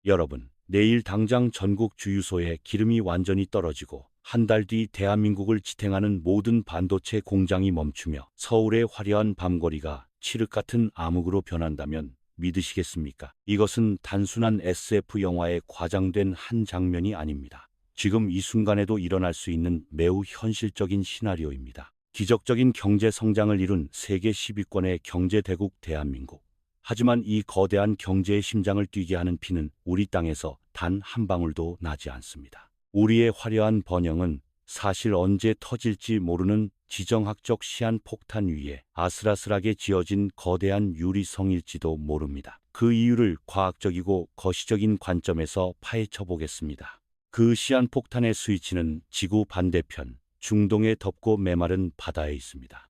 여러분, 내일 당장 전국 주유소에 기름이 완전히 떨어지고 한 달 뒤 대한민국을 지탱하는 모든 반도체 공장이 멈추며 서울의 화려한 밤거리가 칠흑 같은 암흑으로 변한다면 믿으시겠습니까? 이것은 단순한 SF 영화에 과장된 한 장면이 아닙니다. 지금 이 순간에도 일어날 수 있는 매우 현실적인 시나리오입니다. 기적적인 경제 성장을 이룬 세계 10위권의 경제대국 대한민국. 하지만 이 거대한 경제의 심장을 뛰게 하는 피는 우리 땅에서 단 한 방울도 나지 않습니다. 우리의 화려한 번영은 사실 언제 터질지 모르는 지정학적 시한폭탄 위에 아슬아슬하게 지어진 거대한 유리성일지도 모릅니다. 그 이유를 과학적이고 거시적인 관점에서 파헤쳐 보겠습니다. 그 시한폭탄의 스위치는 지구 반대편 중동의 덥고 메마른 바다에 있습니다.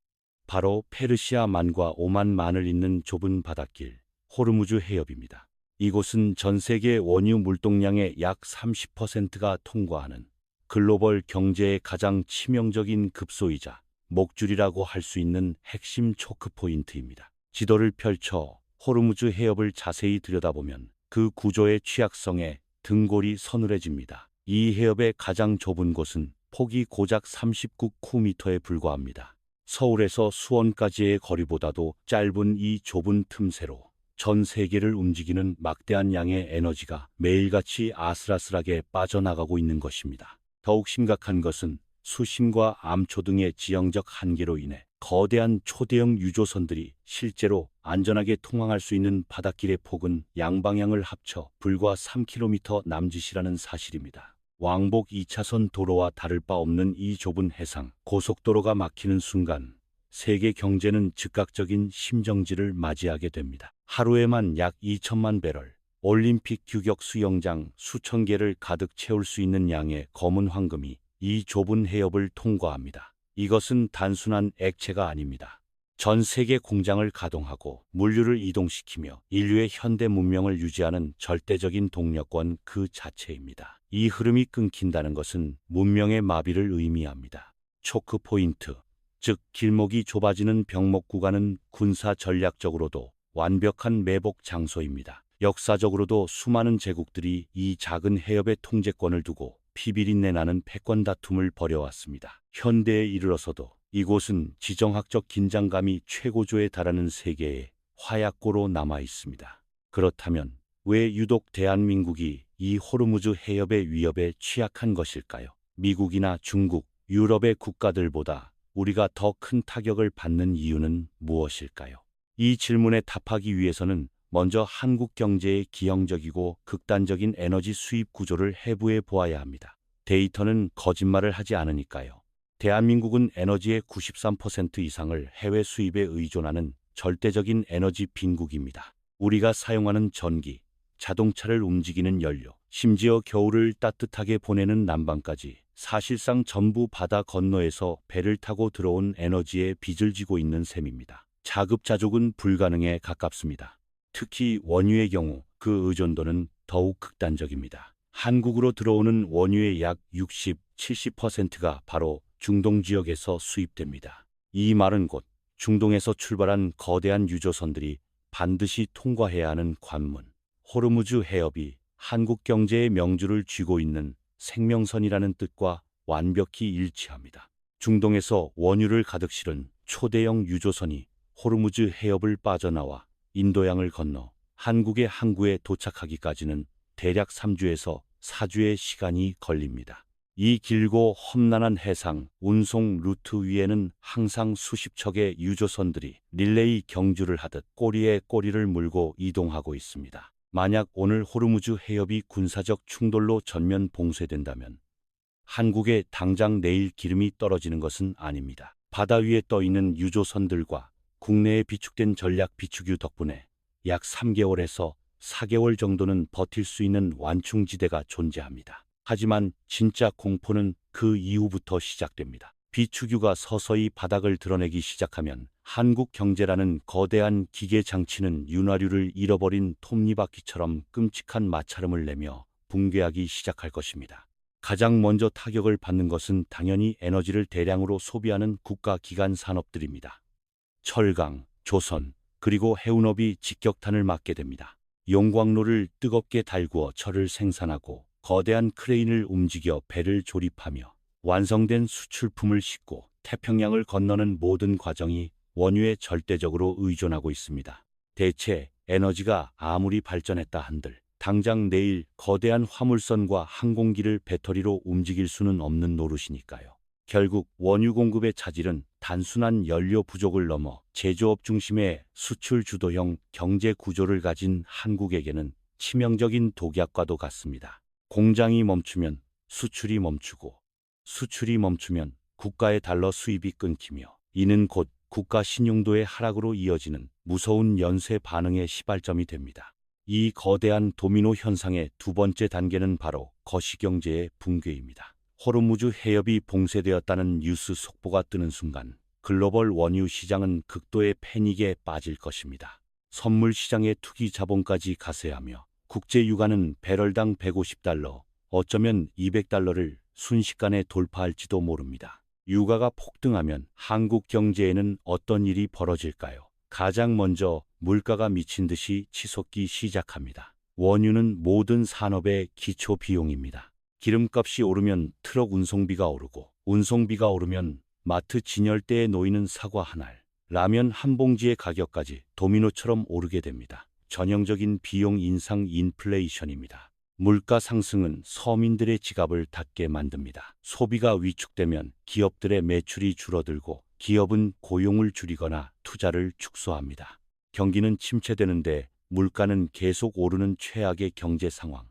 바로 페르시아만과 오만만을 잇는 좁은 바닷길 호르무즈 해협입니다. 이곳은 전 세계 원유 물동량의 약 30%가 통과하는 글로벌 경제의 가장 치명적인 급소이자 목줄이라고 할 수 있는 핵심 초크포인트입니다. 지도를 펼쳐 호르무즈 해협을 자세히 들여다보면 그 구조의 취약성에 등골이 서늘해집니다. 이 해협의 가장 좁은 곳은 폭이 고작 39km에 불과합니다. 서울에서 수원까지의 거리보다도 짧은 이 좁은 틈새로 전 세계를 움직이는 막대한 양의 에너지가 매일같이 아슬아슬하게 빠져나가고 있는 것입니다. 더욱 심각한 것은 수심과 암초 등의 지형적 한계로 인해 거대한 초대형 유조선들이 실제로 안전하게 통항할 수 있는 바닷길의 폭은 양방향을 합쳐 불과 3km 남짓이라는 사실입니다. 왕복 2차선 도로와 다를 바 없는 이 좁은 해상, 고속도로가 막히는 순간 세계 경제는 즉각적인 심정지를 맞이하게 됩니다. 하루에만 약 2천만 배럴, 올림픽 규격 수영장 수천 개를 가득 채울 수 있는 양의 검은 황금이 이 좁은 해협을 통과합니다. 이것은 단순한 액체가 아닙니다. 전 세계 공장을 가동하고 물류를 이동시키며 인류의 현대 문명을 유지하는 절대적인 동력권 그 자체입니다. 이 흐름이 끊긴다는 것은 문명의 마비를 의미합니다. 초크 포인트, 즉 길목이 좁아지는 병목 구간은 군사 전략적으로도 완벽한 매복 장소입니다. 역사적으로도 수많은 제국들이 이 작은 해협의 통제권을 두고 피비린내 나는 패권 다툼을 벌여왔습니다. 현대에 이르러서도 이곳은 지정학적 긴장감이 최고조에 달하는 세계의 화약고로 남아 있습니다. 그렇다면 왜 유독 대한민국이 이 호르무즈 해협의 위협에 취약한 것일까요? 미국이나 중국, 유럽의 국가들보다 우리가 더 큰 타격을 받는 이유는 무엇일까요? 이 질문에 답하기 위해서는 먼저 한국 경제의 기형적이고 극단적인 에너지 수입 구조를 해부해 보아야 합니다. 데이터는 거짓말을 하지 않으니까요. 대한민국은 에너지의 93% 이상을 해외 수입에 의존하는 절대적인 에너지 빈국입니다. 우리가 사용하는 전기, 자동차를 움직이는 연료, 심지어 겨울을 따뜻하게 보내는 난방까지 사실상 전부 바다 건너에서 배를 타고 들어온 에너지에 빚을 지고 있는 셈입니다. 자급자족은 불가능에 가깝습니다. 특히 원유의 경우 그 의존도는 더욱 극단적입니다. 한국으로 들어오는 원유의 약 60, 70%가 바로 중동 지역에서 수입됩니다. 이 말은 곧 중동에서 출발한 거대한 유조선들이 반드시 통과해야 하는 관문, 호르무즈 해협이 한국 경제의 명주를 쥐고 있는 생명선이라는 뜻과 완벽히 일치합니다. 중동에서 원유를 가득 실은 초대형 유조선이 호르무즈 해협을 빠져나와 인도양을 건너 한국의 항구에 도착하기까지는 대략 3주에서 4주의 시간이 걸립니다. 이 길고 험난한 해상 운송 루트 위에는 항상 수십 척의 유조선들이 릴레이 경주를 하듯 꼬리에 꼬리를 물고 이동하고 있습니다. 만약 오늘 호르무즈 해협이 군사적 충돌로 전면 봉쇄된다면 한국에 당장 내일 기름이 떨어지는 것은 아닙니다. 바다 위에 떠 있는 유조선들과 국내에 비축된 전략 비축유 덕분에 약 3개월에서 4개월 정도는 버틸 수 있는 완충지대가 존재합니다. 하지만 진짜 공포는 그 이후부터 시작됩니다. 비축유가 서서히 바닥을 드러내기 시작하면 한국 경제라는 거대한 기계 장치는 윤활유를 잃어버린 톱니바퀴처럼 끔찍한 마찰음을 내며 붕괴하기 시작할 것입니다. 가장 먼저 타격을 받는 것은 당연히 에너지를 대량으로 소비하는 국가기관 산업들입니다. 철강, 조선, 그리고 해운업이 직격탄을 맞게 됩니다. 용광로를 뜨겁게 달구어 철을 생산하고 거대한 크레인을 움직여 배를 조립하며 완성된 수출품을 싣고 태평양을 건너는 모든 과정이 원유에 절대적으로 의존하고 있습니다. 대체 에너지가 아무리 발전했다 한들 당장 내일 거대한 화물선과 항공기를 배터리로 움직일 수는 없는 노릇이니까요. 결국 원유 공급의 차질은 단순한 연료 부족을 넘어 제조업 중심의 수출 주도형 경제 구조를 가진 한국에게는 치명적인 독약과도 같습니다. 공장이 멈추면 수출이 멈추고 수출이 멈추면 국가의 달러 수입이 끊기며 이는 곧 국가 신용도의 하락으로 이어지는 무서운 연쇄 반응의 시발점이 됩니다. 이 거대한 도미노 현상의 두 번째 단계는 바로 거시경제의 붕괴입니다. 호르무즈 해협이 봉쇄되었다는 뉴스 속보가 뜨는 순간 글로벌 원유 시장은 극도의 패닉에 빠질 것입니다. 선물 시장의 투기 자본까지 가세하며 국제 유가는 배럴당 150달러, 어쩌면 200달러를 순식간에 돌파할지도 모릅니다. 유가가 폭등하면 한국 경제에는 어떤 일이 벌어질까요? 가장 먼저 물가가 미친 듯이 치솟기 시작합니다. 원유는 모든 산업의 기초 비용입니다. 기름값이 오르면 트럭 운송비가 오르고 운송비가 오르면 마트 진열대에 놓이는 사과 한 알, 라면 한 봉지의 가격까지 도미노처럼 오르게 됩니다. 전형적인 비용 인상 인플레이션입니다. 물가 상승은 서민들의 지갑을 닫게 만듭니다. 소비가 위축되면 기업들의 매출이 줄어들고 기업은 고용을 줄이거나 투자를 축소합니다. 경기는 침체되는데 물가는 계속 오르는 최악의 경제 상황,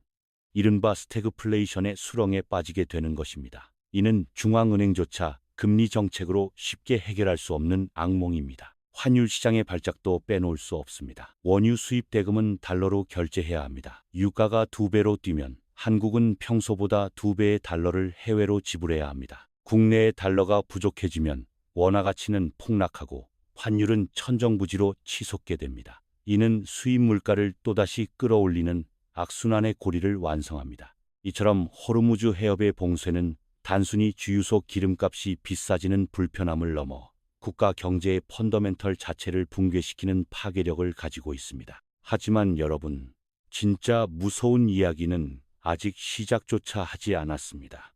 이른바 스태그플레이션의 수렁에 빠지게 되는 것입니다. 이는 중앙은행조차 금리 정책으로 쉽게 해결할 수 없는 악몽입니다. 환율 시장의 발작도 빼놓을 수 없습니다. 원유 수입 대금은 달러로 결제해야 합니다. 유가가 2배로 뛰면 한국은 평소보다 2배의 달러를 해외로 지불해야 합니다. 국내의 달러가 부족해지면 원화 가치는 폭락하고 환율은 천정부지로 치솟게 됩니다. 이는 수입 물가를 또다시 끌어올리는 악순환의 고리를 완성합니다. 이처럼 호르무즈 해협의 봉쇄는 단순히 주유소 기름값이 비싸지는 불편함을 넘어 국가 경제의 펀더멘털 자체를 붕괴시키는 파괴력을 가지고 있습니다. 하지만 여러분, 진짜 무서운 이야기는 아직 시작조차 하지 않았습니다.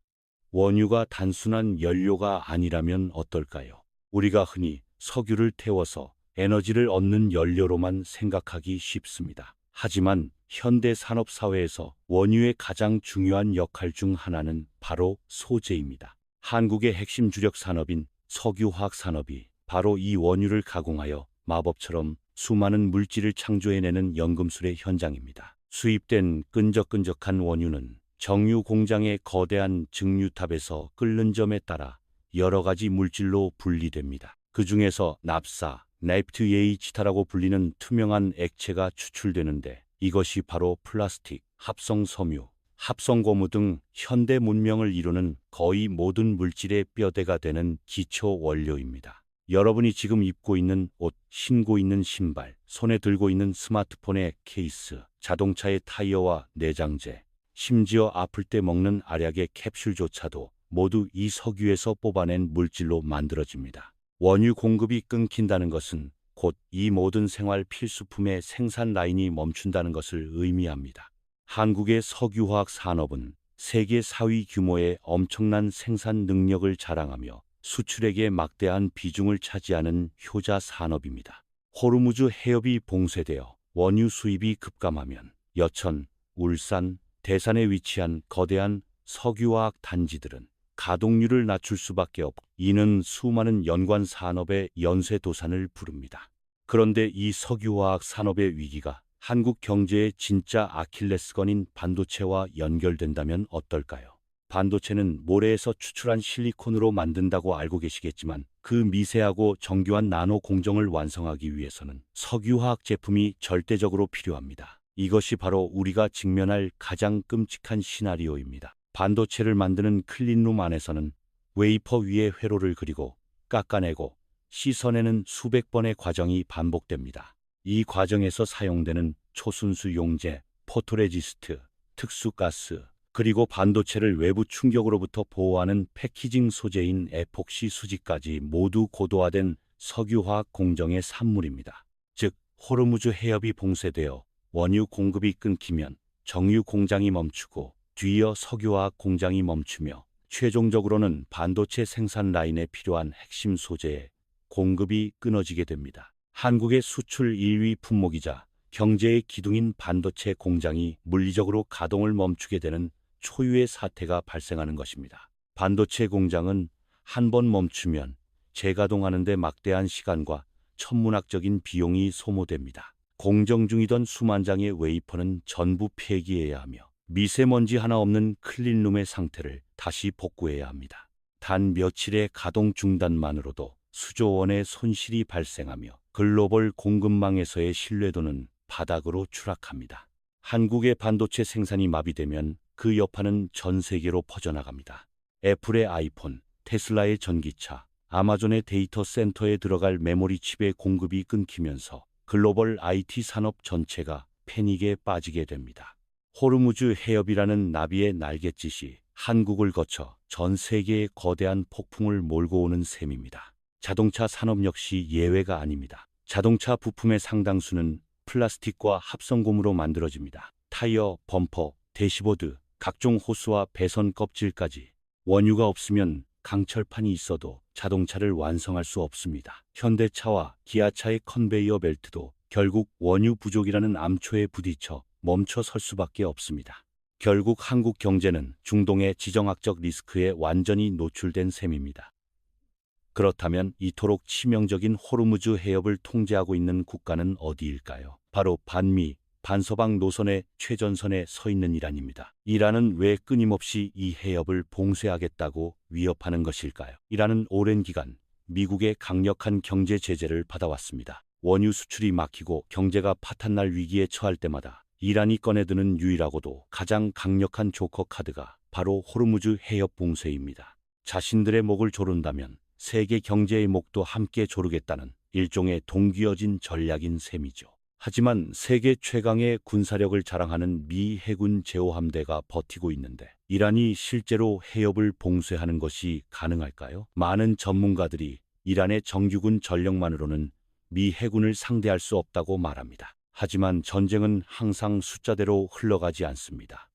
원유가 단순한 연료가 아니라면 어떨까요? 우리가 흔히 석유를 태워서 에너지를 얻는 연료로만 생각하기 쉽습니다. 하지만 현대 산업 사회에서 원유의 가장 중요한 역할 중 하나는 바로 소재입니다. 한국의 핵심 주력 산업인 석유화학 산업이 바로 이 원유를 가공하여 마법처럼 수많은 물질을 창조해내는 연금술의 현장입니다. 수입된 끈적끈적한 원유는 정유 공장의 거대한 증류탑에서 끓는 점에 따라 여러 가지 물질로 분리됩니다. 그 중에서 납사, 네프트예이치타라고 불리는 투명한 액체가 추출되는데 이것이 바로 플라스틱, 합성 섬유, 합성 고무 등 현대 문명을 이루는 거의 모든 물질의 뼈대가 되는 기초 원료입니다. 여러분이 지금 입고 있는 옷, 신고 있는 신발, 손에 들고 있는 스마트폰의 케이스, 자동차의 타이어와 내장재, 심지어 아플 때 먹는 알약의 캡슐조차도 모두 이 석유에서 뽑아낸 물질로 만들어집니다. 원유 공급이 끊긴다는 것은 곧 이 모든 생활 필수품의 생산 라인이 멈춘다는 것을 의미합니다. 한국의 석유화학 산업은 세계 4위 규모의 엄청난 생산 능력을 자랑하며 수출액의 막대한 비중을 차지하는 효자 산업입니다. 호르무즈 해협이 봉쇄되어 원유 수입이 급감하면 여천, 울산, 대산에 위치한 거대한 석유화학 단지들은 가동률을 낮출 수밖에 없고 이는 수많은 연관 산업의 연쇄도산을 부릅니다. 그런데 이 석유화학 산업의 위기가 한국 경제의 진짜 아킬레스건인 반도체와 연결된다면 어떨까요? 반도체는 모래에서 추출한 실리콘으로 만든다고 알고 계시겠지만 그 미세하고 정교한 나노 공정을 완성하기 위해서는 석유화학 제품이 절대적으로 필요합니다. 이것이 바로 우리가 직면할 가장 끔찍한 시나리오입니다. 반도체를 만드는 클린룸 안에서는 웨이퍼 위에 회로를 그리고 깎아내고 씻어내는 수백 번의 과정이 반복됩니다. 이 과정에서 사용되는 초순수 용재, 포토레지스트, 특수가스, 그리고 반도체를 외부 충격으로부터 보호하는 패키징 소재인 에폭시 수지까지 모두 고도화된 석유화학 공정의 산물입니다. 즉, 호르무즈 해협이 봉쇄되어 원유 공급이 끊기면 정유 공장이 멈추고 뒤이어 석유화학 공장이 멈추며 최종적으로는 반도체 생산 라인에 필요한 핵심 소재의 공급이 끊어지게 됩니다. 한국의 수출 1위 품목이자 경제의 기둥인 반도체 공장이 물리적으로 가동을 멈추게 되는 초유의 사태가 발생하는 것입니다. 반도체 공장은 한 번 멈추면 재가동하는 데 막대한 시간과 천문학적인 비용이 소모됩니다. 공정 중이던 수만 장의 웨이퍼는 전부 폐기해야 하며 미세먼지 하나 없는 클린룸의 상태를 다시 복구해야 합니다. 단 며칠의 가동 중단만으로도 수조 원의 손실이 발생하며 글로벌 공급망에서의 신뢰도는 바닥으로 추락합니다. 한국의 반도체 생산이 마비되면 그 여파는 전 세계로 퍼져나갑니다. 애플의 아이폰, 테슬라의 전기차, 아마존의 데이터 센터에 들어갈 메모리 칩의 공급이 끊기면서 글로벌 IT 산업 전체가 패닉에 빠지게 됩니다. 호르무즈 해협이라는 나비의 날갯짓이 한국을 거쳐 전 세계에 거대한 폭풍을 몰고 오는 셈입니다. 자동차 산업 역시 예외가 아닙니다. 자동차 부품의 상당수는 플라스틱과 합성고무로 만들어집니다. 타이어, 범퍼, 대시보드, 각종 호스와 배선 껍질까지 원유가 없으면 강철판이 있어도 자동차를 완성할 수 없습니다. 현대차와 기아차의 컨베이어 벨트도 결국 원유 부족이라는 암초에 부딪혀 멈춰 설 수밖에 없습니다. 결국 한국 경제는 중동의 지정학적 리스크에 완전히 노출된 셈입니다. 그렇다면 이토록 치명적인 호르무즈 해협을 통제하고 있는 국가는 어디일까요? 바로 반미, 반서방 노선의 최전선에 서 있는 이란입니다. 이란은 왜 끊임없이 이 해협을 봉쇄하겠다고 위협하는 것일까요? 이란은 오랜 기간 미국의 강력한 경제 제재를 받아왔습니다. 원유 수출이 막히고 경제가 파탄날 위기에 처할 때마다 이란이 꺼내드는 유일하고도 가장 강력한 조커 카드가 바로 호르무즈 해협 봉쇄입니다. 자신들의 목을 조른다면 세계 경제의 목도 함께 조르겠다는 일종의 동기어진 전략인 셈이죠. 하지만 세계 최강의 군사력을 자랑하는 미 해군 제호함대가 버티고 있는데 이란이 실제로 해협을 봉쇄하는 것이 가능할까요? 많은 전문가들이 이란의 정규군 전력만으로는 미 해군을 상대할 수 없다고 말합니다. 하지만 전쟁은 항상 숫자대로 흘러가지 않습니다.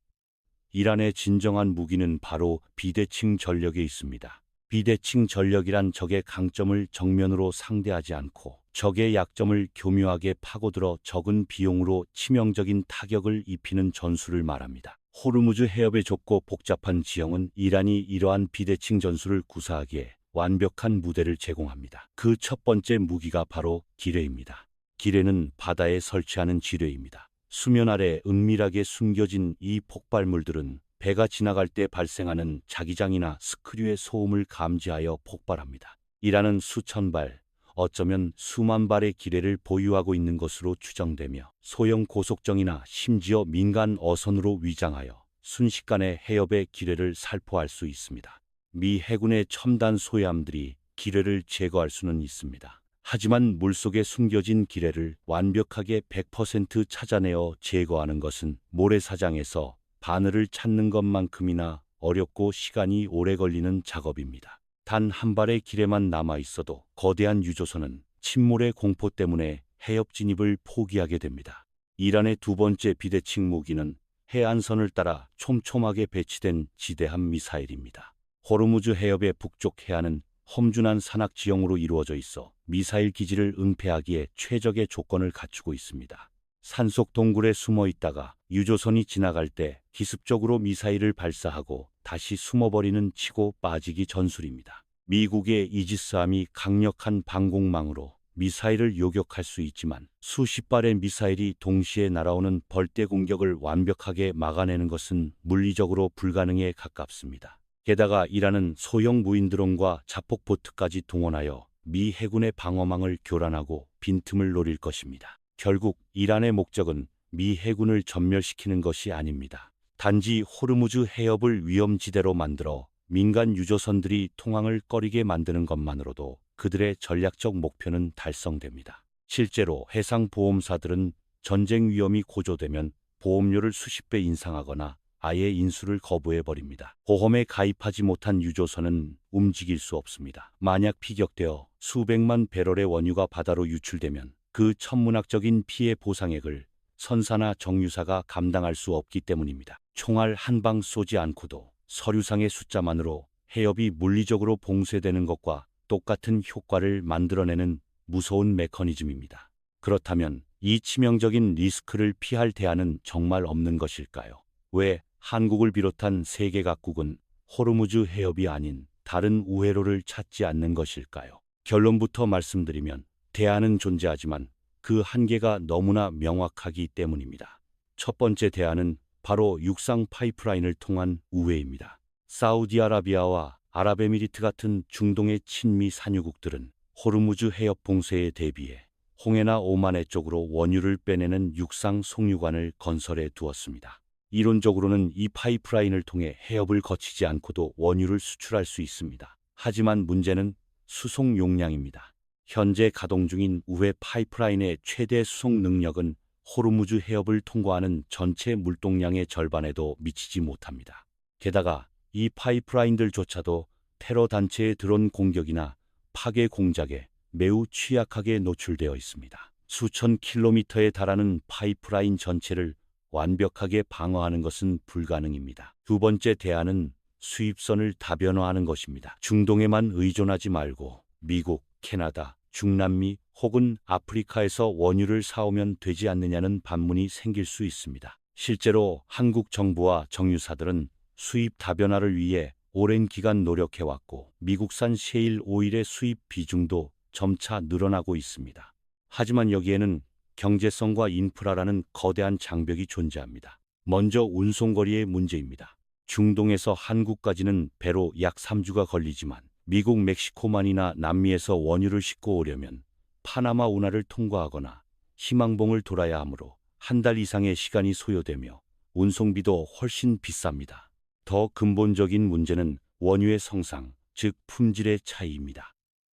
이란의 진정한 무기는 바로 비대칭 전력에 있습니다. 비대칭 전력이란 적의 강점을 정면으로 상대하지 않고 적의 약점을 교묘하게 파고들어 적은 비용으로 치명적인 타격을 입히는 전술을 말합니다. 호르무즈 해협의 좁고 복잡한 지형은 이란이 이러한 비대칭 전술을 구사하기에 완벽한 무대를 제공합니다. 그 첫 번째 무기가 바로 기뢰입니다. 기뢰는 바다에 설치하는 지뢰입니다. 수면 아래 은밀하게 숨겨진 이 폭발물들은 배가 지나갈 때 발생하는 자기장이나 스크류의 소음을 감지하여 폭발합니다. 이란은 수천 발, 어쩌면 수만 발의 기뢰를 보유하고 있는 것으로 추정되며 소형 고속정이나 심지어 민간 어선으로 위장하여 순식간에 해협의 기뢰를 살포할 수 있습니다. 미 해군의 첨단 소해함들이 기뢰를 제거할 수는 있습니다. 하지만 물속에 숨겨진 기뢰를 완벽하게 100% 찾아내어 제거하는 것은 모래사장에서 바늘을 찾는 것만큼이나 어렵고 시간이 오래 걸리는 작업입니다. 단 한 발의 기뢰만 남아있어도 거대한 유조선은 침몰의 공포 때문에 해협 진입을 포기하게 됩니다. 이란의 두 번째 비대칭 무기는 해안선을 따라 촘촘하게 배치된 지대함 미사일입니다. 호르무즈 해협의 북쪽 해안은 험준한 산악 지형으로 이루어져 있어 미사일 기지를 응폐하기에 최적의 조건을 갖추고 있습니다. 산속 동굴에 숨어 있다가 유조선이 지나갈 때 기습적으로 미사일을 발사하고 다시 숨어버리는 치고 빠지기 전술입니다. 미국의 이지스함이 강력한 방공망으로 미사일을 요격할 수 있지만 수십 발의 미사일이 동시에 날아오는 벌떼 공격을 완벽하게 막아내는 것은 물리적으로 불가능에 가깝습니다. 게다가 이란은 소형 무인 드론과 자폭보트까지 동원하여 미 해군의 방어망을 교란하고 빈틈을 노릴 것입니다. 결국 이란의 목적은 미 해군을 전멸시키는 것이 아닙니다. 단지 호르무즈 해협을 위험지대로 만들어 민간 유조선들이 통항을 꺼리게 만드는 것만으로도 그들의 전략적 목표는 달성됩니다. 실제로 해상보험사들은 전쟁 위험이 고조되면 보험료를 수십 배 인상하거나 아예 인수를 거부해버립니다. 보험에 가입하지 못한 유조선은 움직일 수 없습니다. 만약 피격되어 수백만 배럴의 원유가 바다로 유출되면 그 천문학적인 피해 보상액을 선사나 정유사가 감당할 수 없기 때문입니다. 총알 한 방 쏘지 않고도 서류상의 숫자만으로 해협이 물리적으로 봉쇄되는 것과 똑같은 효과를 만들어내는 무서운 메커니즘입니다. 그렇다면 이 치명적인 리스크를 피할 대안은 정말 없는 것일까요? 왜 한국을 비롯한 세계 각국은 호르무즈 해협이 아닌 다른 우회로를 찾지 않는 것일까요? 결론부터 말씀드리면 대안은 존재하지만 그 한계가 너무나 명확하기 때문입니다. 첫 번째 대안은 바로 육상 파이프라인을 통한 우회입니다. 사우디아라비아와 아랍에미리트 같은 중동의 친미 산유국들은 호르무즈 해협 봉쇄에 대비해 홍해나 오만해 쪽으로 원유를 빼내는 육상 송유관을 건설해 두었습니다. 이론적으로는 이 파이프라인을 통해 해협을 거치지 않고도 원유를 수출할 수 있습니다. 하지만 문제는 수송 용량입니다. 현재 가동 중인 우회 파이프라인의 최대 수송 능력은 호르무즈 해협을 통과하는 전체 물동량의 절반에도 미치지 못합니다. 게다가 이 파이프라인들조차도 테러 단체의 드론 공격이나 파괴 공작에 매우 취약하게 노출되어 있습니다. 수천 킬로미터에 달하는 파이프라인 전체를 완벽하게 방어하는 것은 불가능입니다. 두 번째 대안은 수입선을 다변화하는 것입니다. 중동에만 의존하지 말고 미국, 캐나다, 중남미 혹은 아프리카에서 원유를 사오면 되지 않느냐는 반문이 생길 수 있습니다. 실제로 한국 정부와 정유사들은 수입 다변화를 위해 오랜 기간 노력해왔고 미국산 셰일 오일의 수입 비중도 점차 늘어나고 있습니다. 하지만 여기에는 경제성과 인프라라는 거대한 장벽이 존재합니다. 먼저 운송거리의 문제입니다. 중동에서 한국까지는 배로 약 3주가 걸리지만 미국 멕시코만이나 남미에서 원유를 싣고 오려면 파나마 운하를 통과하거나 희망봉을 돌아야 하므로 한 달 이상의 시간이 소요되며 운송비도 훨씬 비쌉니다. 더 근본적인 문제는 원유의 성상, 즉 품질의 차이입니다.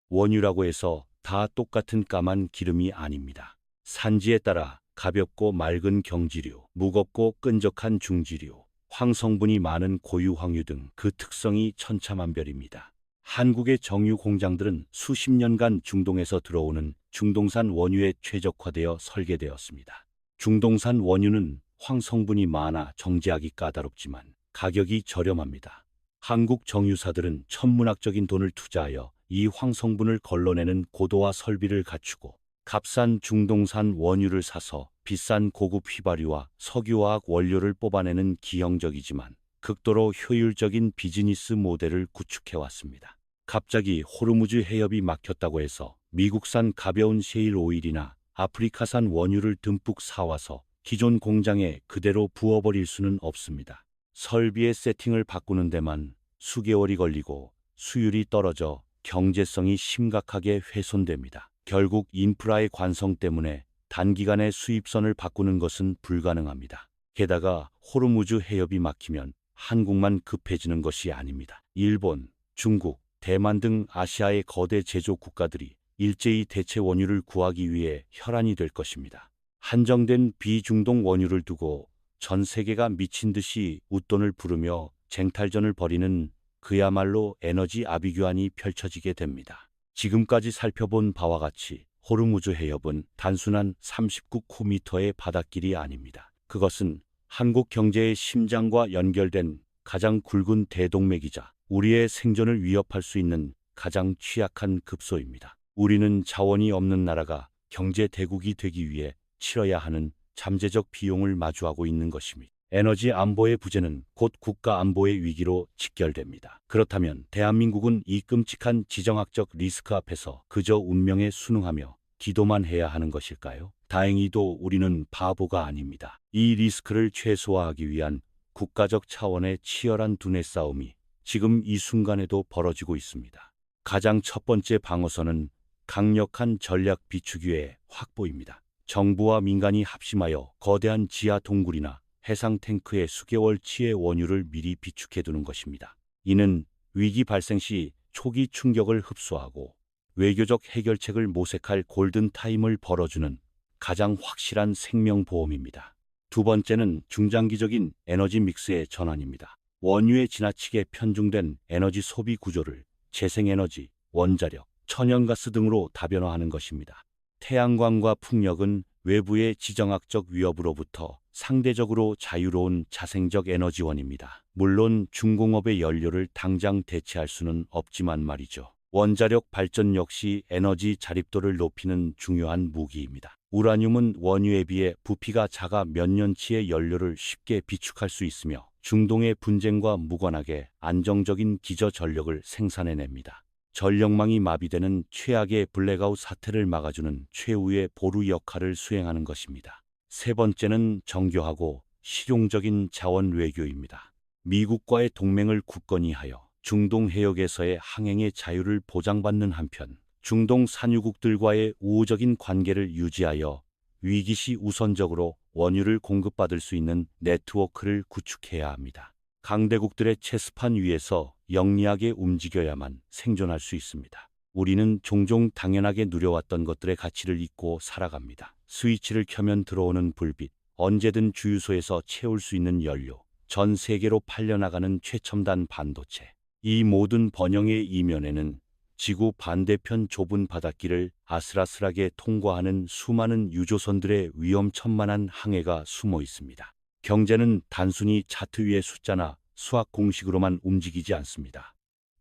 원유라고 해서 다 똑같은 까만 기름이 아닙니다. 산지에 따라 가볍고 맑은 경지류, 무겁고 끈적한 중지류, 황성분이 많은 고유 황유 등 그 특성이 천차만별입니다. 한국의 정유 공장들은 수십 년간 중동에서 들어오는 중동산 원유에 최적화되어 설계되었습니다. 중동산 원유는 황성분이 많아 정제하기 까다롭지만 가격이 저렴합니다. 한국 정유사들은 천문학적인 돈을 투자하여 이 황성분을 걸러내는 고도화 설비를 갖추고 값싼 중동산 원유를 사서 비싼 고급 휘발유와 석유화학 원료를 뽑아내는 기형적이지만 극도로 효율적인 비즈니스 모델을 구축해왔습니다. 갑자기 호르무즈 해협이 막혔다고 해서 미국산 가벼운 셰일 오일이나 아프리카산 원유를 듬뿍 사와서 기존 공장에 그대로 부어버릴 수는 없습니다. 설비의 세팅을 바꾸는 데만 수개월이 걸리고 수율이 떨어져 경제성이 심각하게 훼손됩니다. 결국 인프라의 관성 때문에 단기간에 수입선을 바꾸는 것은 불가능합니다. 게다가 호르무즈 해협이 막히면 한국만 급해지는 것이 아닙니다. 일본, 중국, 대만 등 아시아의 거대 제조 국가들이 일제히 대체 원유를 구하기 위해 혈안이 될 것입니다. 한정된 비중동 원유를 두고 전 세계가 미친 듯이 웃돈을 부르며 쟁탈전을 벌이는 그야말로 에너지 아비규환이 펼쳐지게 됩니다. 지금까지 살펴본 바와 같이 호르무즈 해협은 단순한 39km의 바닷길이 아닙니다. 그것은 한국 경제의 심장과 연결된 가장 굵은 대동맥이자 우리의 생존을 위협할 수 있는 가장 취약한 급소입니다. 우리는 자원이 없는 나라가 경제 대국이 되기 위해 치러야 하는 잠재적 비용을 마주하고 있는 것입니다. 에너지 안보의 부재는 곧 국가 안보의 위기로 직결됩니다. 그렇다면 대한민국은 이 끔찍한 지정학적 리스크 앞에서 그저 운명에 순응하며 기도만 해야 하는 것일까요? 다행히도 우리는 바보가 아닙니다. 이 리스크를 최소화하기 위한 국가적 차원의 치열한 두뇌 싸움이 지금 이 순간에도 벌어지고 있습니다. 가장 첫 번째 방어선은 강력한 전략 비축유의 확보입니다. 정부와 민간이 합심하여 거대한 지하 동굴이나 해상 탱크에 수개월치의 원유를 미리 비축해두는 것입니다. 이는 위기 발생 시 초기 충격을 흡수하고 외교적 해결책을 모색할 골든타임을 벌어주는 가장 확실한 생명보험입니다. 두 번째는 중장기적인 에너지 믹스의 전환입니다. 원유에 지나치게 편중된 에너지 소비 구조를 재생에너지, 원자력, 천연가스 등으로 다변화하는 것입니다. 태양광과 풍력은 외부의 지정학적 위협으로부터 상대적으로 자유로운 자생적 에너지원입니다. 물론 중공업의 연료를 당장 대체할 수는 없지만 말이죠. 원자력 발전 역시 에너지 자립도를 높이는 중요한 무기입니다. 우라늄은 원유에 비해 부피가 작아 몇 년치의 연료를 쉽게 비축할 수 있으며 중동의 분쟁과 무관하게 안정적인 기저 전력을 생산해냅니다. 전력망이 마비되는 최악의 블랙아웃 사태를 막아주는 최후의 보루 역할을 수행하는 것입니다. 세 번째는 정교하고 실용적인 자원 외교입니다. 미국과의 동맹을 굳건히 하여 중동 해역에서의 항행의 자유를 보장받는 한편 중동 산유국들과의 우호적인 관계를 유지하여 위기시 우선적으로 원유를 공급받을 수 있는 네트워크를 구축해야 합니다. 강대국들의 체스판 위에서 영리하게 움직여야만 생존할 수 있습니다. 우리는 종종 당연하게 누려왔던 것들의 가치를 잊고 살아갑니다. 스위치를 켜면 들어오는 불빛, 언제든 주유소에서 채울 수 있는 연료, 전 세계로 팔려나가는 최첨단 반도체. 이 모든 번영의 이면에는 지구 반대편 좁은 바닷길을 아슬아슬하게 통과하는 수많은 유조선들의 위험천만한 항해가 숨어 있습니다. 경제는 단순히 차트 위의 숫자나 수학 공식으로만 움직이지 않습니다.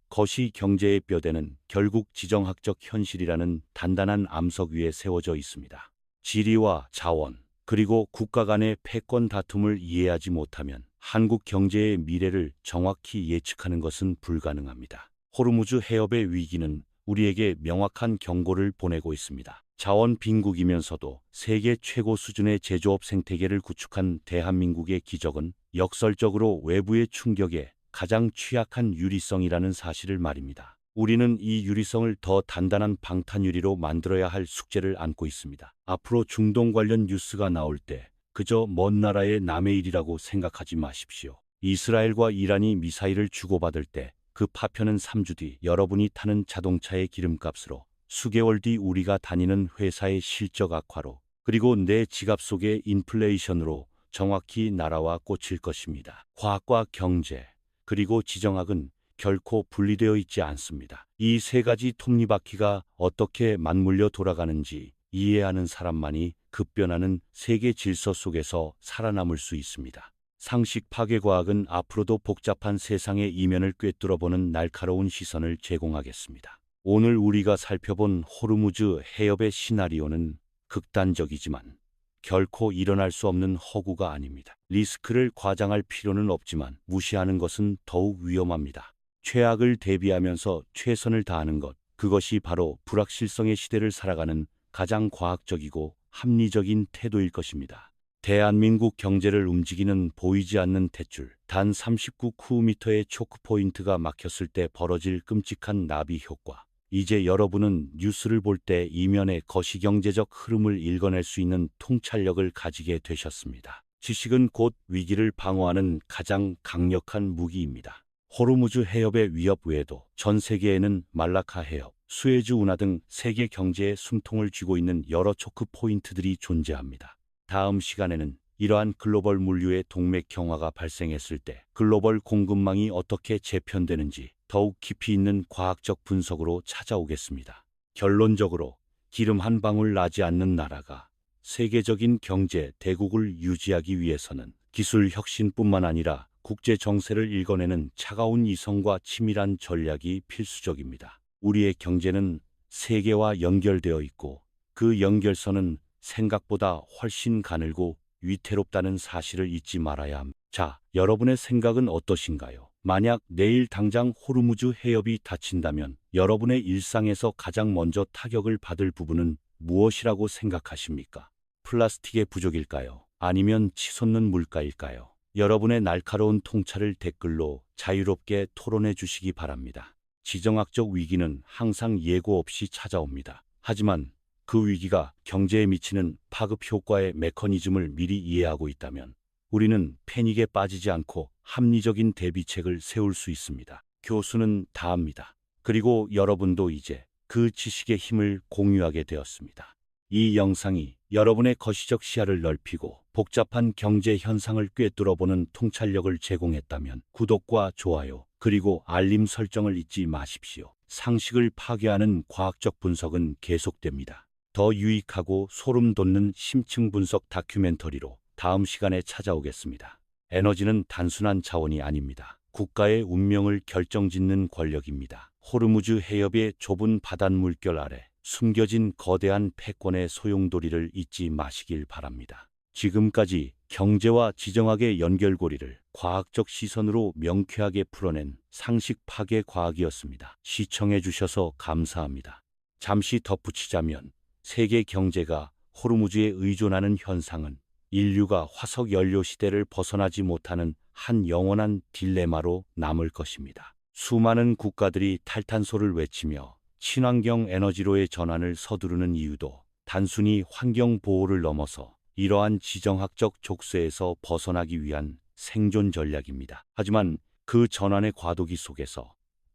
거시 경제의 뼈대는 결국 지정학적 현실이라는 단단한 암석 위에 세워져 있습니다. 지리와 자원, 그리고 국가 간의 패권 다툼을 이해하지 못하면 한국 경제의 미래를 정확히 예측하는 것은 불가능합니다. 호르무즈 해협의 위기는 우리에게 명확한 경고를 보내고 있습니다. 자원 빈국이면서도 세계 최고 수준의 제조업 생태계를 구축한 대한민국의 기적은 역설적으로 외부의 충격에 가장 취약한 유리성이라는 사실을 말입니다. 우리는 이 유리성을 더 단단한 방탄유리로 만들어야 할 숙제를 안고 있습니다. 앞으로 중동 관련 뉴스가 나올 때 그저 먼 나라의 남의 일이라고 생각하지 마십시오. 이스라엘과 이란이 미사일을 주고받을 때 그 파편은 3주 뒤 여러분이 타는 자동차의 기름값으로, 수개월 뒤 우리가 다니는 회사의 실적 악화로, 그리고 내 지갑 속의 인플레이션으로 정확히 날아와 꽂힐 것입니다. 과학과 경제, 그리고 지정학은 결코 분리되어 있지 않습니다. 이 세 가지 톱니바퀴가 어떻게 맞물려 돌아가는지 이해하는 사람만이 급변하는 세계 질서 속에서 살아남을 수 있습니다. 상식 파괴 과학은 앞으로도 복잡한 세상의 이면을 꿰뚫어보는 날카로운 시선을 제공하겠습니다. 오늘 우리가 살펴본 호르무즈 해협의 시나리오는 극단적이지만 결코 일어날 수 없는 허구가 아닙니다. 리스크를 과장할 필요는 없지만 무시하는 것은 더욱 위험합니다. 최악을 대비하면서 최선을 다하는 것, 그것이 바로 불확실성의 시대를 살아가는 가장 과학적이고 합리적인 태도일 것입니다. 대한민국 경제를 움직이는 보이지 않는 탯줄, 단 39km의 초크포인트가 막혔을 때 벌어질 끔찍한 나비 효과. 이제 여러분은 뉴스를 볼 때 이면의 거시경제적 흐름을 읽어낼 수 있는 통찰력을 가지게 되셨습니다. 지식은 곧 위기를 방어하는 가장 강력한 무기입니다. 호르무즈 해협의 위협 외에도 전 세계에는 말라카 해협, 수에즈 운하 등 세계 경제의 숨통을 쥐고 있는 여러 초크 포인트들이 존재합니다. 다음 시간에는 이러한 글로벌 물류의 동맥 경화가 발생했을 때 글로벌 공급망이 어떻게 재편되는지 더욱 깊이 있는 과학적 분석으로 찾아오겠습니다. 결론적으로 기름 한 방울 나지 않는 나라가 세계적인 경제 대국을 유지하기 위해서는 기술 혁신뿐만 아니라 국제 정세를 읽어내는 차가운 이성과 치밀한 전략이 필수적입니다. 우리의 경제는 세계와 연결되어 있고 그 연결선은 생각보다 훨씬 가늘고 위태롭다는 사실을 잊지 말아야 합니다. 자, 여러분의 생각은 어떠신가요? 만약 내일 당장 호르무즈 해협이 닫힌다면 여러분의 일상에서 가장 먼저 타격을 받을 부분은 무엇이라고 생각하십니까? 플라스틱의 부족일까요? 아니면 치솟는 물가일까요? 여러분의 날카로운 통찰을 댓글로 자유롭게 토론해 주시기 바랍니다. 지정학적 위기는 항상 예고 없이 찾아옵니다. 하지만 그 위기가 경제에 미치는 파급 효과의 메커니즘을 미리 이해하고 있다면 우리는 패닉에 빠지지 않고 합리적인 대비책을 세울 수 있습니다. 교수는 다합니다. 그리고 여러분도 이제 그 지식의 힘을 공유하게 되었습니다. 이 영상이 여러분의 거시적 시야를 넓히고 복잡한 경제 현상을 꿰뚫어보는 통찰력을 제공했다면 구독과 좋아요, 그리고 알림 설정을 잊지 마십시오. 상식을 파괴하는 과학적 분석은 계속됩니다. 더 유익하고 소름 돋는 심층 분석 다큐멘터리로 다음 시간에 찾아오겠습니다. 에너지는 단순한 자원이 아닙니다. 국가의 운명을 결정짓는 권력입니다. 호르무즈 해협의 좁은 바닷물결 아래 숨겨진 거대한 패권의 소용돌이를 잊지 마시길 바랍니다. 지금까지 경제와 지정학의 연결고리를 과학적 시선으로 명쾌하게 풀어낸 상식 파괴 과학이었습니다. 시청해 주셔서 감사합니다. 잠시 덧붙이자면 세계 경제가 호르무즈에 의존하는 현상은 인류가 화석 연료 시대를 벗어나지 못하는 한 영원한 딜레마로 남을 것입니다. 수많은 국가들이 탈탄소를 외치며 친환경 에너지로의 전환을 서두르는 이유도 단순히 환경 보호를 넘어서 이러한 지정학적 족쇄에서 벗어나기 위한 생존 전략입니다. 하지만 그 전환의 과도기 속에서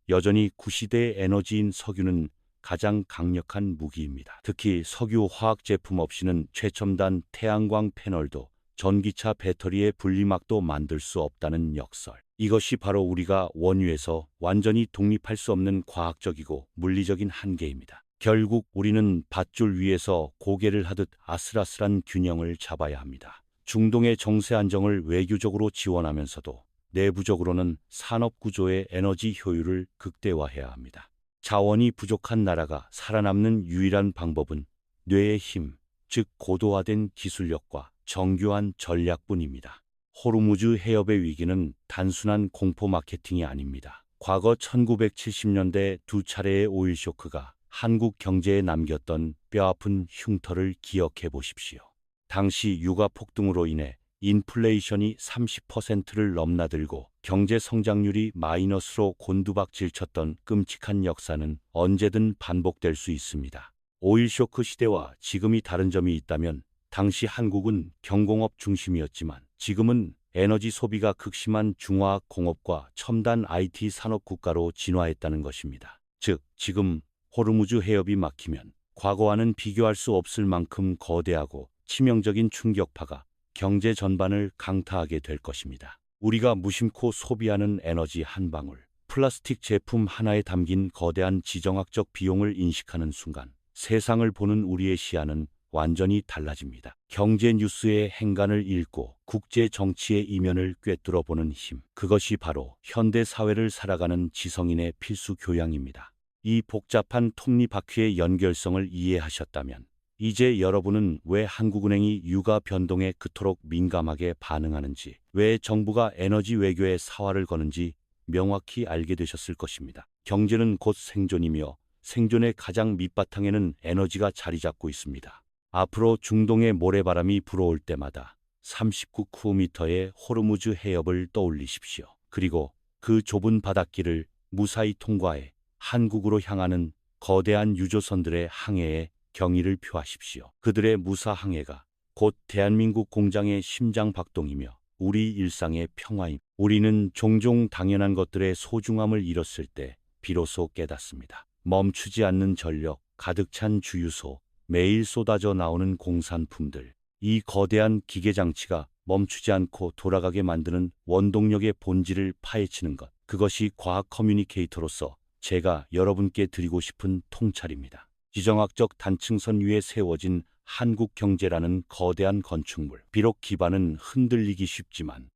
여전히 구시대의 에너지인 석유는 가장 강력한 무기입니다. 특히 석유 화학 제품 없이는 최첨단 태양광 패널도 전기차 배터리의 분리막도 만들 수 없다는 역설. 이것이 바로 우리가 원유에서 완전히 독립할 수 없는 과학적이고 물리적인 한계입니다. 결국 우리는 밧줄 위에서 고개를 하듯 아슬아슬한 균형을 잡아야 합니다. 중동의 정세 안정을 외교적으로 지원하면서도 내부적으로는 산업 구조의 에너지 효율을 극대화해야 합니다. 자원이 부족한 나라가 살아남는 유일한 방법은 뇌의 힘, 즉 고도화된 기술력과 정교한 전략뿐입니다. 호르무즈 해협의 위기는 단순한 공포 마케팅이 아닙니다. 과거 1970년대 두 차례의 오일 쇼크가 한국 경제에 남겼던 뼈아픈 흉터를 기억해 보십시오. 당시 유가 폭등으로 인해 인플레이션이 30%를 넘나들고 경제 성장률이 마이너스로 곤두박질 쳤던 끔찍한 역사는 언제든 반복될 수 있습니다. 오일 쇼크 시대와 지금이 다른 점이 있다면 당시 한국은 경공업 중심이었지만 지금은 에너지 소비가 극심한 중화학 공업과 첨단 IT 산업 국가로 진화했다는 것입니다. 즉, 지금 호르무즈 해협이 막히면 과거와는 비교할 수 없을 만큼 거대하고 치명적인 충격파가 경제 전반을 강타하게 될 것입니다. 우리가 무심코 소비하는 에너지 한 방울, 플라스틱 제품 하나에 담긴 거대한 지정학적 비용을 인식하는 순간 세상을 보는 우리의 시야는 완전히 달라집니다. 경제 뉴스의 행간을 읽고 국제 정치의 이면을 꿰뚫어 보는 힘, 그것이 바로 현대 사회를 살아가는 지성인의 필수 교양입니다. 이 복잡한 톱니바퀴의 연결성을 이해하셨다면 이제 여러분은 왜 한국은행이 유가 변동에 그토록 민감하게 반응하는지, 왜 정부가 에너지 외교에 사활을 거는지 명확히 알게 되셨을 것입니다. 경제는 곧 생존이며 생존의 가장 밑바탕에는 에너지가 자리 잡고 있습니다. 앞으로 중동의 모래바람이 불어올 때마다 39km의 호르무즈 해협을 떠올리십시오. 그리고 그 좁은 바닷길을 무사히 통과해 한국으로 향하는 거대한 유조선들의 항해에 경의를 표하십시오. 그들의 무사 항해가 곧 대한민국 공장의 심장 박동이며 우리 일상의 평화임. 우리는 종종 당연한 것들의 소중함을 잃었을 때 비로소 깨닫습니다. 멈추지 않는 전력, 가득 찬 주유소, 매일 쏟아져 나오는 공산품들. 이 거대한 기계장치가 멈추지 않고 돌아가게 만드는 원동력의 본질을 파헤치는 것. 그것이 과학 커뮤니케이터로서 제가 여러분께 드리고 싶은 통찰입니다. 지정학적 단층선 위에 세워진 한국 경제라는 거대한 건축물. 비록 기반은 흔들리기 쉽지만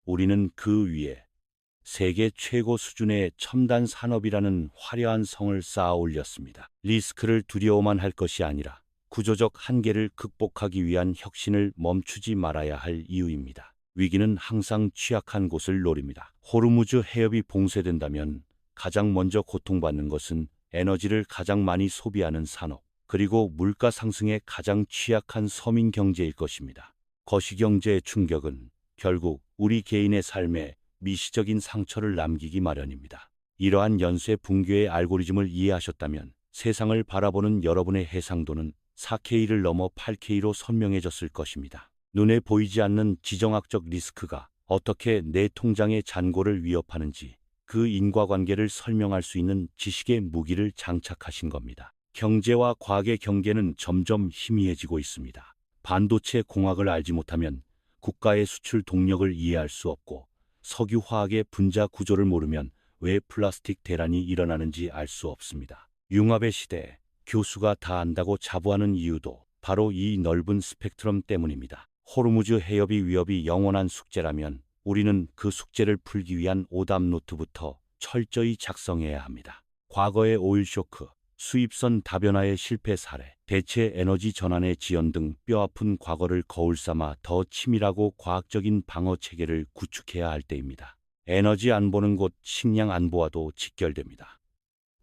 우리는 그 위에 세계 최고 수준의 첨단 산업이라는 화려한 성을 쌓아 올렸습니다. 리스크를 두려워만 할 것이 아니라 구조적 한계를 극복하기 위한 혁신을 멈추지 말아야 할 이유입니다. 위기는 항상 취약한 곳을 노립니다. 호르무즈 해협이 봉쇄된다면 가장 먼저 고통받는 것은 에너지를 가장 많이 소비하는 산업, 그리고 물가 상승에 가장 취약한 서민 경제일 것입니다. 거시경제의 충격은 결국 우리 개인의 삶에 미시적인 상처를 남기기 마련입니다. 이러한 연쇄 붕괴의 알고리즘을 이해하셨다면 세상을 바라보는 여러분의 해상도는 4K를 넘어 8K로 선명해졌을 것입니다. 눈에 보이지 않는 지정학적 리스크가 어떻게 내 통장의 잔고를 위협하는지 그 인과관계를 설명할 수 있는 지식의 무기를 장착하신 겁니다. 경제와 과학의 경계는 점점 희미해지고 있습니다. 반도체 공학을 알지 못하면 국가의 수출 동력을 이해할 수 없고 석유화학의 분자 구조를 모르면 왜 플라스틱 대란이 일어나는지 알 수 없습니다. 융합의 시대, 교수가 다 안다고 자부하는 이유도 바로 이 넓은 스펙트럼 때문입니다. 호르무즈 해협이 위협이 영원한 숙제라면 우리는 그 숙제를 풀기 위한 오답 노트부터 철저히 작성해야 합니다. 과거의 오일 쇼크, 수입선 다변화의 실패 사례, 대체 에너지 전환의 지연 등 뼈아픈 과거를 거울 삼아 더 치밀하고 과학적인 방어 체계를 구축해야 할 때입니다. 에너지 안보는 곧 식량 안보와도 직결됩니다.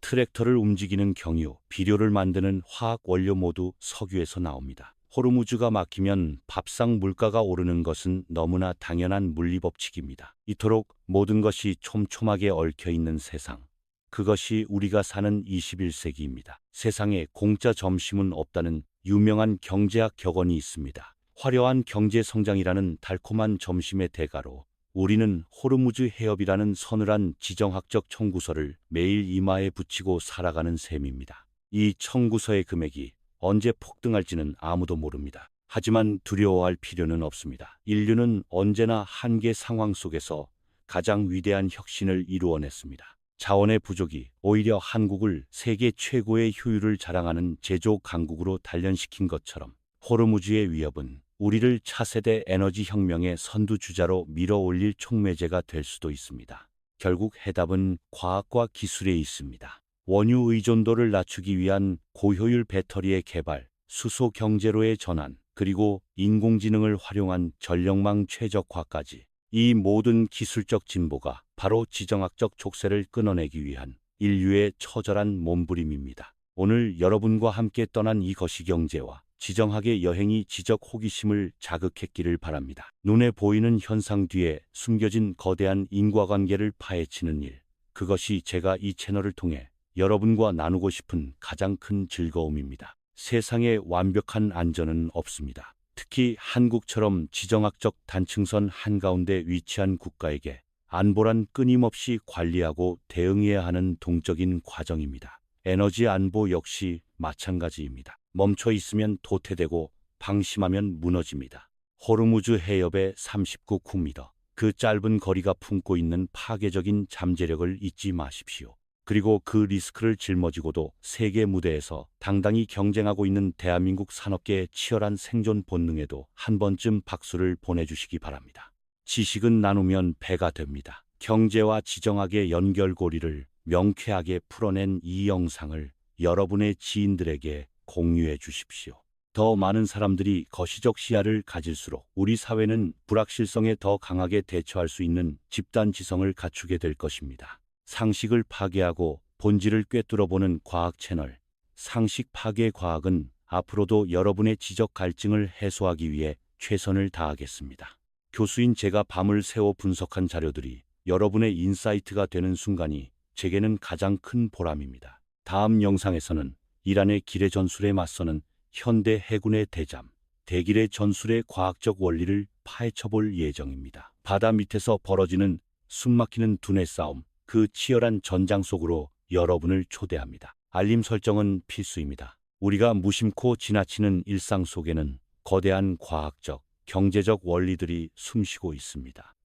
트랙터를 움직이는 경유, 비료를 만드는 화학 원료 모두 석유에서 나옵니다. 호르무즈가 막히면 밥상 물가가 오르는 것은 너무나 당연한 물리법칙입니다. 이토록 모든 것이 촘촘하게 얽혀 있는 세상. 그것이 우리가 사는 21세기입니다. 세상에 공짜 점심은 없다는 유명한 경제학 격언이 있습니다. 화려한 경제 성장이라는 달콤한 점심의 대가로 우리는 호르무즈 해협이라는 서늘한 지정학적 청구서를 매일 이마에 붙이고 살아가는 셈입니다. 이 청구서의 금액이 언제 폭등할지는 아무도 모릅니다. 하지만 두려워할 필요는 없습니다. 인류는 언제나 한계 상황 속에서 가장 위대한 혁신을 이루어냈습니다. 자원의 부족이 오히려 한국을 세계 최고의 효율을 자랑하는 제조 강국으로 단련시킨 것처럼 호르무즈의 위협은 우리를 차세대 에너지 혁명의 선두주자로 밀어올릴 촉매제가 될 수도 있습니다. 결국 해답은 과학과 기술에 있습니다. 원유 의존도를 낮추기 위한 고효율 배터리의 개발, 수소 경제로의 전환, 그리고 인공지능을 활용한 전력망 최적화까지 이 모든 기술적 진보가 바로 지정학적 족쇄를 끊어내기 위한 인류의 처절한 몸부림입니다. 오늘 여러분과 함께 떠난 이 거시경제와 지정학의 여행이 지적 호기심을 자극했기를 바랍니다. 눈에 보이는 현상 뒤에 숨겨진 거대한 인과관계를 파헤치는 일. 그것이 제가 이 채널을 통해 여러분과 나누고 싶은 가장 큰 즐거움입니다. 세상에 완벽한 안전은 없습니다. 특히 한국처럼 지정학적 단층선 한가운데 위치한 국가에게 안보란 끊임없이 관리하고 대응해야 하는 동적인 과정입니다. 에너지 안보 역시 마찬가지입니다. 멈춰 있으면 도태되고 방심하면 무너집니다. 호르무즈 해협의 39km, 그 짧은 거리가 품고 있는 파괴적인 잠재력을 잊지 마십시오. 그리고 그 리스크를 짊어지고도 세계 무대에서 당당히 경쟁하고 있는 대한민국 산업계의 치열한 생존 본능에도 한 번쯤 박수를 보내주시기 바랍니다. 지식은 나누면 배가 됩니다. 경제와 지정학의 연결고리를 명쾌하게 풀어낸 이 영상을 여러분의 지인들에게 공유해 주십시오. 더 많은 사람들이 거시적 시야를 가질수록 우리 사회는 불확실성에 더 강하게 대처할 수 있는 집단 지성을 갖추게 될 것입니다. 상식을 파괴하고 본질을 꿰뚫어보는 과학 채널, 상식 파괴 과학은 앞으로도 여러분의 지적 갈증을 해소하기 위해 최선을 다하겠습니다. 교수인 제가 밤을 새워 분석한 자료들이 여러분의 인사이트가 되는 순간이 제게는 가장 큰 보람입니다. 다음 영상에서는 이란의 기뢰 전술에 맞서는 현대 해군의 대잠, 대기뢰 전술의 과학적 원리를 파헤쳐볼 예정입니다. 바다 밑에서 벌어지는 숨막히는 두뇌 싸움, 그 치열한 전장 속으로 여러분을 초대합니다. 알림 설정은 필수입니다. 우리가 무심코 지나치는 일상 속에는 거대한 과학적, 경제적 원리들이 숨쉬고 있습니다.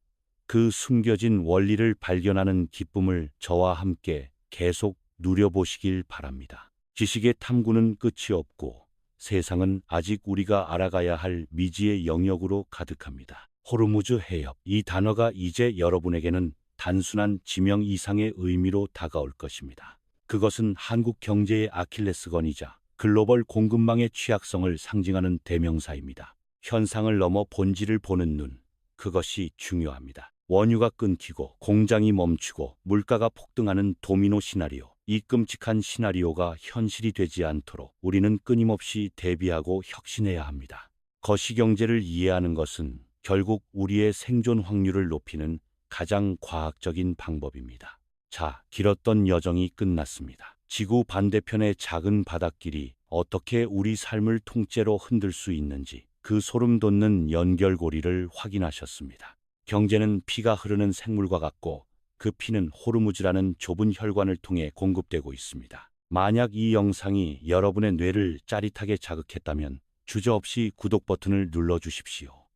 그 숨겨진 원리를 발견하는 기쁨을 저와 함께 계속 누려보시길 바랍니다. 지식의 탐구는 끝이 없고 세상은 아직 우리가 알아가야 할 미지의 영역으로 가득합니다. 호르무즈 해협, 이 단어가 이제 여러분에게는 단순한 지명 이상의 의미로 다가올 것입니다. 그것은 한국 경제의 아킬레스건이자 글로벌 공급망의 취약성을 상징하는 대명사입니다. 현상을 넘어 본질을 보는 눈, 그것이 중요합니다. 원유가 끊기고 공장이 멈추고 물가가 폭등하는 도미노 시나리오, 이 끔찍한 시나리오가 현실이 되지 않도록 우리는 끊임없이 대비하고 혁신해야 합니다. 거시경제를 이해하는 것은 결국 우리의 생존 확률을 높이는 가장 과학적인 방법입니다. 자, 길었던 여정이 끝났습니다. 지구 반대편의 작은 바닷길이 어떻게 우리 삶을 통째로 흔들 수 있는지 그 소름 돋는 연결고리를 확인하셨습니다. 경제는 피가 흐르는 생물과 같고 그 피는 호르무즈라는 좁은 혈관을 통해 공급되고 있습니다. 만약 이 영상이 여러분의 뇌를 짜릿하게 자극했다면 주저없이 구독 버튼을 눌러주십시오.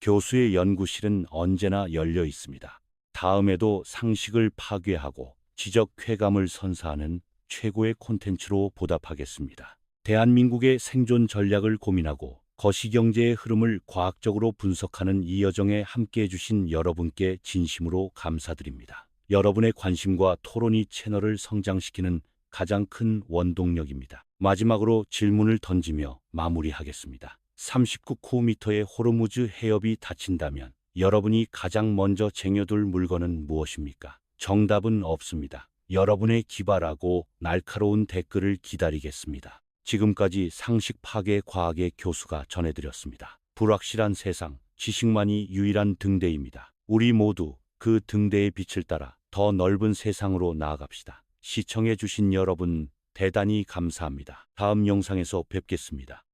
교수의 연구실은 언제나 열려 있습니다. 다음에도 상식을 파괴하고 지적 쾌감을 선사하는 최고의 콘텐츠로 보답하겠습니다. 대한민국의 생존 전략을 고민하고 거시경제의 흐름을 과학적으로 분석하는 이 여정에 함께해 주신 여러분께 진심으로 감사드립니다. 여러분의 관심과 토론이 채널을 성장시키는 가장 큰 원동력입니다. 마지막으로 질문을 던지며 마무리하겠습니다. 39km의 호르무즈 해협이 닫힌다면 여러분이 가장 먼저 쟁여둘 물건은 무엇입니까? 정답은 없습니다. 여러분의 기발하고 날카로운 댓글을 기다리겠습니다. 지금까지 상식 파괴 과학의 교수가 전해드렸습니다. 불확실한 세상, 지식만이 유일한 등대입니다. 우리 모두 그 등대의 빛을 따라 더 넓은 세상으로 나아갑시다. 시청해주신 여러분, 대단히 감사합니다. 다음 영상에서 뵙겠습니다.